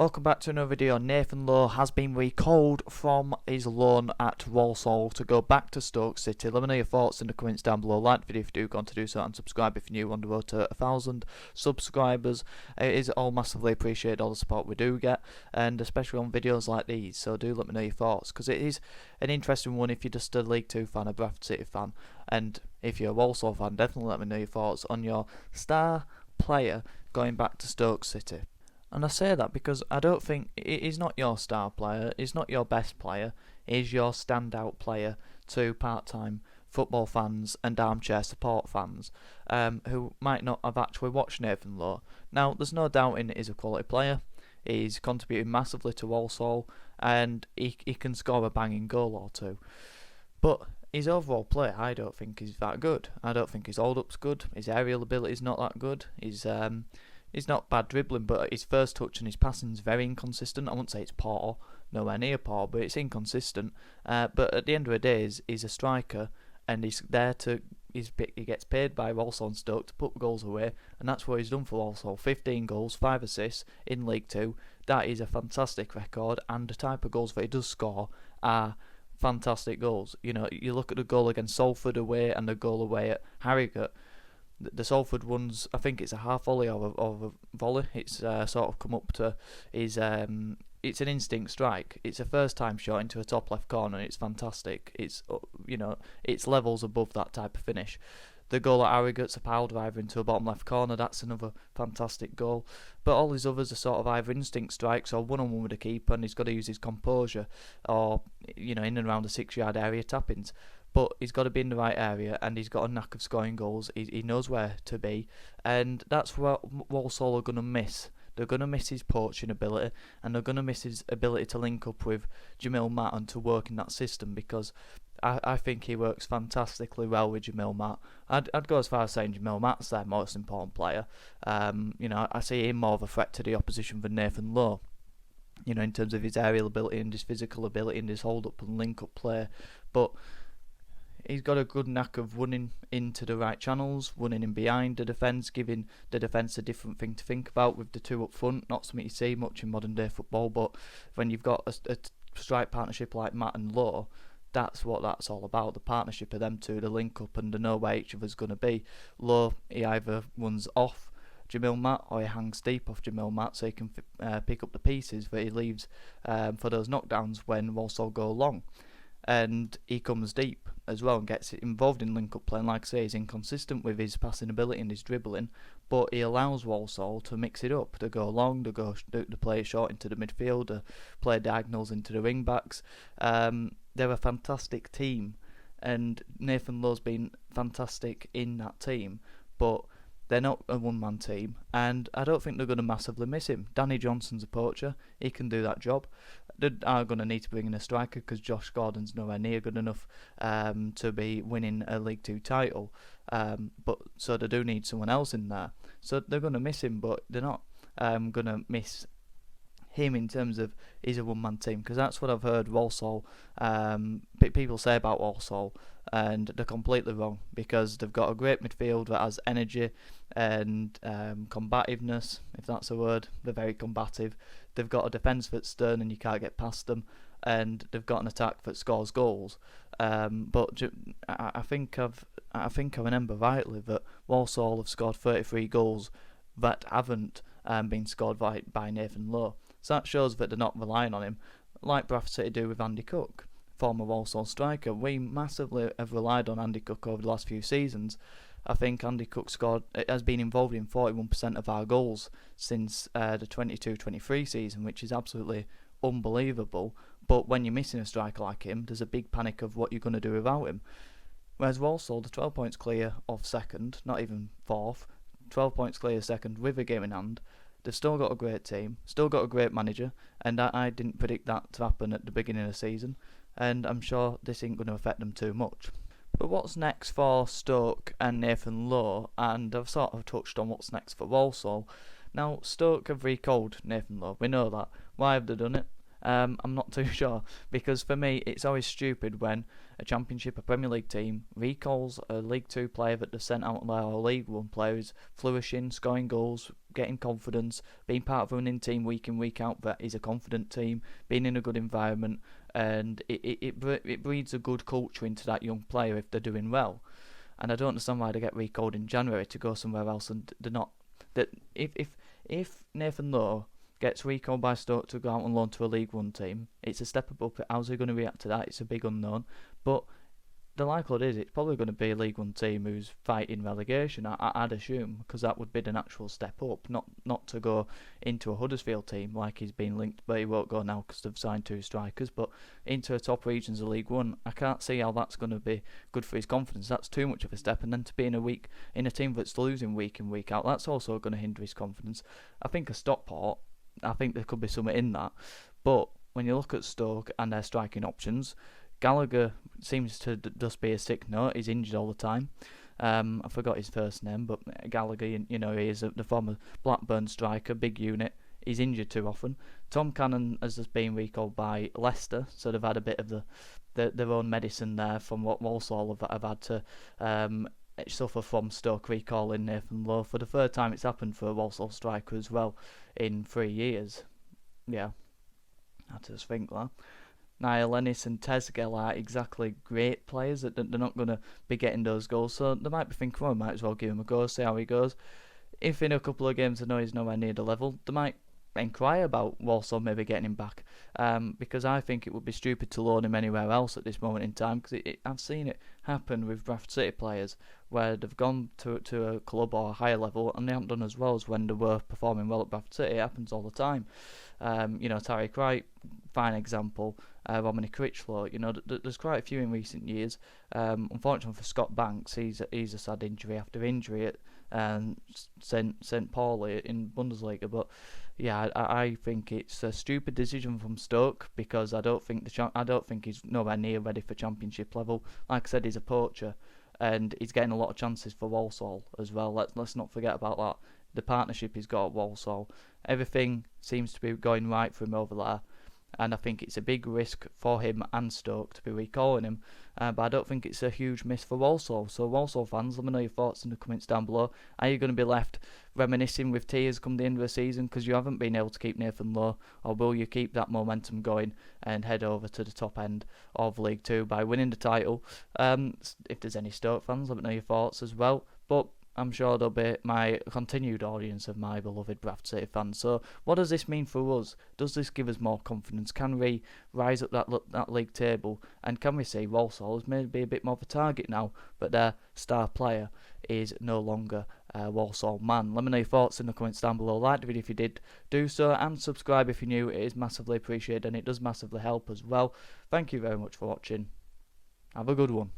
Welcome back to another video. Nathan Lowe has been recalled from his loan at Walsall to go back to Stoke City. Let me know your thoughts in the comments down below. Like the video if you do go on to do so, and subscribe if you're new on the road to 1,000 subscribers. It is all massively appreciated, all the support we do get, and especially on videos like these. So do let me know your thoughts, because it is an interesting one if you're just a League 2 fan, a Bradford City fan, and if you're a Walsall fan, definitely let me know your thoughts on your star player going back to Stoke City. And I say that because I don't think he's not your star player, he's not your best player, he's your standout player to part-time football fans and armchair support fans who might not have actually watched Nathan Lowe. Now, there's no doubting he's a quality player, he's contributed massively to Walsall, and he can score a banging goal or two. But his overall play, I don't think is that good. I don't think his hold-up's good, his aerial ability's not that good, he's not bad dribbling, but his first touch and his passing is very inconsistent. I wouldn't say it's poor, nowhere near poor, but it's inconsistent. But at the end of the day, he's a striker, and he's there to. He gets paid by Walsall and Stoke to put goals away, and that's what he's done for Walsall. 15 goals, 5 assists in League 2. That is a fantastic record, and the type of goals that he does score are fantastic goals. You know, you look at the goal against Salford away and the goal away at Harrogate. The Salford one's, I think it's a half volley or a volley. It's sort of come up to his. It's an instinct strike. It's a first time shot into a top left corner. And it's fantastic. It's it's levels above that type of finish. The goal at Harrogate's a pile driver into a bottom left corner. That's another fantastic goal. But all his others are sort of either instinct strikes or one-on-one with the keeper, and he's got to use his composure, or in and around the 6-yard area tap-ins. But he's got to be in the right area, and he's got a knack of scoring goals. He knows where to be, and that's what Walsall are going to miss. They're going to miss his poaching ability, and they're going to miss his ability to link up with Jamil Matt and to work in that system, because I think he works fantastically well with Jamil Matt. I'd go as far as saying Jamil Matt's their most important player. I see him more of a threat to the opposition than Nathan Lowe. In terms of his aerial ability and his physical ability and his hold-up and link-up play. But he's got a good knack of running into the right channels, running in behind the defence, giving the defence a different thing to think about with the two up front. Not something you see much in modern day football, but when you've got a strike partnership like Matt and Lowe, that's what that's all about. The partnership of them two, the link up, and the know where each other's going to be. Lowe, he either runs off Jamil Matt or he hangs deep off Jamil Matt, so he can pick up the pieces that he leaves for those knockdowns when Walsall go long. And he comes deep as well and gets involved in link-up play. And like I say, he's inconsistent with his passing ability and his dribbling, but he allows Walsall to mix it up, to go long, to play short into the midfield, to play diagonals into the wing-backs. They're a fantastic team, and Nathan Lowe's been fantastic in that team, but they're not a one-man team, and I don't think they're going to massively miss him. Danny Johnson's a poacher, he can do that job. They are going to need to bring in a striker, because Josh Gordon's nowhere near good enough to be winning a League 2 title, so they do need someone else in there. So they're going to miss him, but they're not going to miss him in terms of he's a one-man team, because that's what I've heard Walsall people say about Walsall, and they're completely wrong, because they've got a great midfield that has energy and combativeness, if that's a word. They're very combative. They've got a defence that's stern and you can't get past them, and they've got an attack that scores goals. But I think I remember rightly that Walsall have scored 33 goals that haven't been scored by Nathan Lowe. So that shows that they're not relying on him, like Bradford City do with Andy Cook, former Walsall striker. We massively have relied on Andy Cook over the last few seasons. I think Andy Cook has been involved in 41% of our goals since the 22-23 season, which is absolutely unbelievable. But when you're missing a striker like him, there's a big panic of what you're going to do without him. Whereas Walsall, they're 12 points clear of second, not even fourth, 12 points clear second with a game in hand. They've still got a great team, still got a great manager, and I didn't predict that to happen at the beginning of the season, and I'm sure this ain't going to affect them too much. But what's next for Stoke and Nathan Lowe? And I've sort of touched on what's next for Walsall. Now, Stoke have recalled Nathan Lowe, we know that. Why have they done it? I'm not too sure, because for me it's always stupid when a Championship, a Premier League team recalls a League 2 player that they've sent out there, or a League 1 player who's flourishing, scoring goals, getting confidence, being part of a winning team week in, week out, that is a confident team, being in a good environment, and it breeds a good culture into that young player if they're doing well. And I don't understand why they get recalled in January to go somewhere else, and they're not. That if Nathan Lowe gets recalled by Stoke to go out on loan to a League One team, it's a step above. How's he going to react to that? It's a big unknown. But the likelihood is it's probably going to be a League One team who's fighting relegation, I'd assume, because that would be the natural step up, not to go into a Huddersfield team like he's been linked, but he won't go now because they've signed 2 strikers, but into the top regions of League One. I can't see how that's going to be good for his confidence. That's too much of a step, and then to be in a team that's losing week in, week out, that's also going to hinder his confidence. I think a Stockport, I think there could be something in that, but when you look at Stoke and their striking options, Gallagher seems to just be a sick note. He's injured all the time. I forgot his first name, but Gallagher, he is the former Blackburn striker, big unit. He's injured too often. Tom Cannon has just been recalled by Leicester, so they've had a bit of their own medicine there from what Walsall have had to suffer from Stoke recalling Nathan Lowe. For the 3rd time it's happened for a Walsall striker as well in 3 years. Yeah, I just think that. Niall Ennis and Tesgel are exactly great players. That they're not going to be getting those goals, so they might be thinking, well, might as well give him a go, see how he goes. If in a couple of games they know he's nowhere near the level, they might inquire about Walsall maybe getting him back, because I think it would be stupid to loan him anywhere else at this moment in time, because I've seen it happen with Bradford City players where they've gone to a club or a higher level and they haven't done as well as when they were performing well at Bradford City. It happens all the time. Tariq Wright, fine example. Romany Critchlow, there's quite a few in recent years. Unfortunately for Scott Banks, he's a sad injury after injury at St. Pauli in Bundesliga. But yeah, I think it's a stupid decision from Stoke, because I don't think he's nowhere near ready for Championship level. Like I said, he's a poacher, and he's getting a lot of chances for Walsall as well. Let's not forget about that. The partnership he's got at Walsall, everything seems to be going right for him over there. And I think it's a big risk for him and Stoke to be recalling him, but I don't think it's a huge miss for Walsall. So Walsall fans, let me know your thoughts in the comments down below. Are you going to be left reminiscing with tears come the end of the season because you haven't been able to keep Nathan Lowe, or will you keep that momentum going and head over to the top end of League 2 by winning the title? If there's any Stoke fans, let me know your thoughts as well. But I'm sure there'll be my continued audience of my beloved Bradford City fans. So what does this mean for us? Does this give us more confidence? Can we rise up that league table? And can we see Walsall is maybe a bit more of a target now, but their star player is no longer Walsall man? Let me know your thoughts in the comments down below. Like the video if you did do so, and subscribe if you're new. It is massively appreciated and it does massively help as well. Thank you very much for watching. Have a good one.